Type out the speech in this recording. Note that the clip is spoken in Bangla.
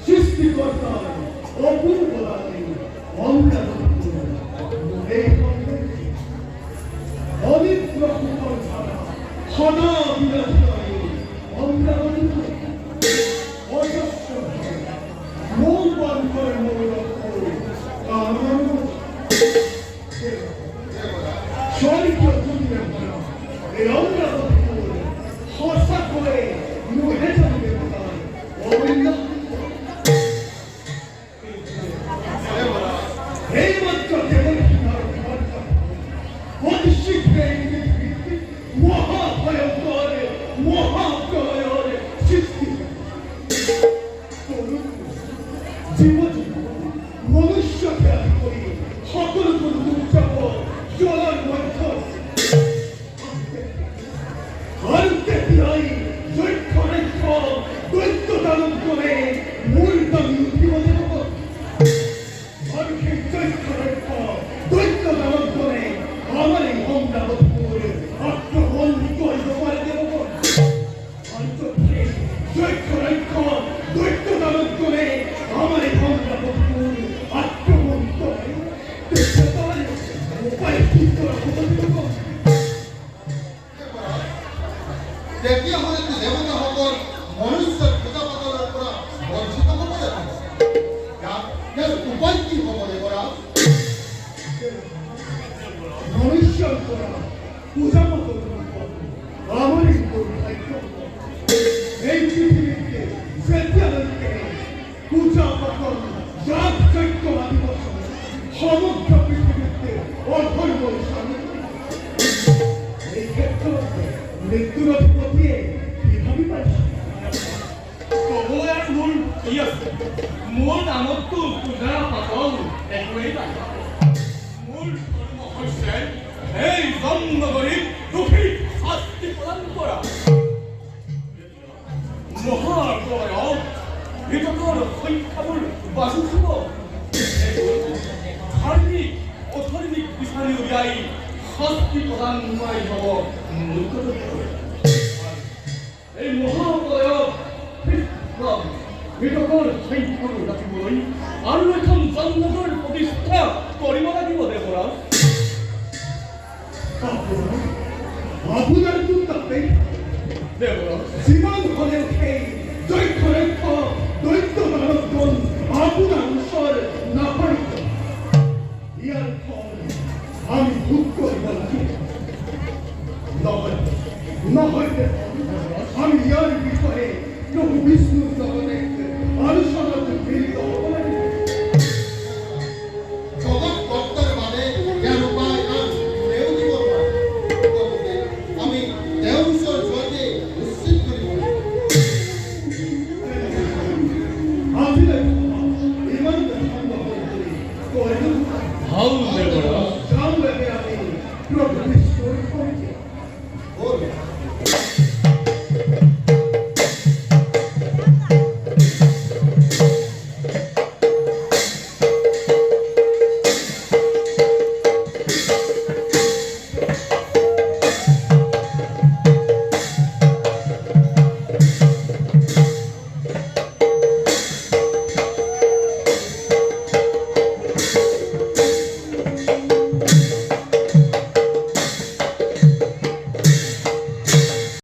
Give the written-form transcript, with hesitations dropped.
সৃষ্টিকর্তার অপূর্ব রাতে অন্ধকার অনিত্র কুকর ছাড়া সদা বিরাজকারী অন্ধকার অজস্র মন পান করে স্বর্গীয় দুনিয়া ভরা এই অন্ধকার হসা করে মুহে যাবে অবিন্দ এইমাত্র কেবল অতি শীঘ্রে মহাপ্রলয়ের সৃষ্টি জীবন মনুষ্যকে আদি করি সকল দুর্যাপন জলার মধ্য ভারতে বিহাই দৈক্ষরেক্ষ দৈত্য দানব করে মূল দাবি উঠিবলে ভারতে দৈক্ষরেক্ষ দৈত্য দানব করে আমার এই অমরাবতপুর আক্রমণ করতে পারে দেব দৈক্ষরেক্ষ দৈত্য দানব করে আমার এই অমরাবতপুর আক্রমণ করে উপায় ঠিক করা দেব তেতিয়া হলে দেৱতাসকল মনুষ্যৰ পূজা-পাতলৰ পৰা বঞ্চিত হ'ব লাগিব। ইয়াৰ উপায় কি হ'ব দেৱৰাজ? মনুষ্যৰ পৰা পূজা-পাতলৰ আমারই দুর্ভাগ্য এই পৃথিবীতে যেতিয়ালৈকে পূজা-পাতল যাগ-যজ্ঞ আদিবস সমগ্র পৃথিবীতে অধর্ম এই ক্ষেত্ৰত মৃত্যুর অধিপতিয়ে কিভাবে পাইছে কবলৈ আৰু কি আছে মোৰ নামততো পূজা পাতল একোৱেই নাই মোৰ ধৰ্ম হৈছে এই জন্মগৰীব দুখী শাস্তি প্ৰদান কৰা মহাপ্ৰলয়ত মৃতকৰ সংখ্যাবোৰ বাঢ়ি যাব ধাৰ্মিক অধাৰ্মিক বিচাৰি উলিয়াই শাস্তি প্ৰদান কৰাই হ'ব এই মহাপ্ৰলয়ত মৃতকৰ সংখ্যাবোৰ ৰাখিবলৈ আৰু এখন জন্মগৰ প্ৰতিষ্ঠা কৰিব লাগিব দেৱৰাজ আপনার দুর্দান্তে দেৱৰাজ জীবন হলে সেই দৈক্ষরেক্ষ দৈত্য দানবগণ আপনার ঈশ্বর নাপাইত ইয়ার ফল আমি ভোগ করিব লাগিব নহলে আমি ইয়ার বিষয়ে প্রভু বিষ্ণুর জগতে আলোচনাতে মিলিত হব লাগিব জগত কৰ্তাৰ বাবে ইয়াৰ উপায় আন কোনেও দিব নোৱাৰে। গতিকে আমি তেওঁৰ ওচৰ যোৱাতে নিশ্চিত কৰিব লাগিব। আজিলৈ ইমান সম্ভৱ কৰি ভাল দেৱৰাজ যাওঁ লাগে আমি প্ৰভু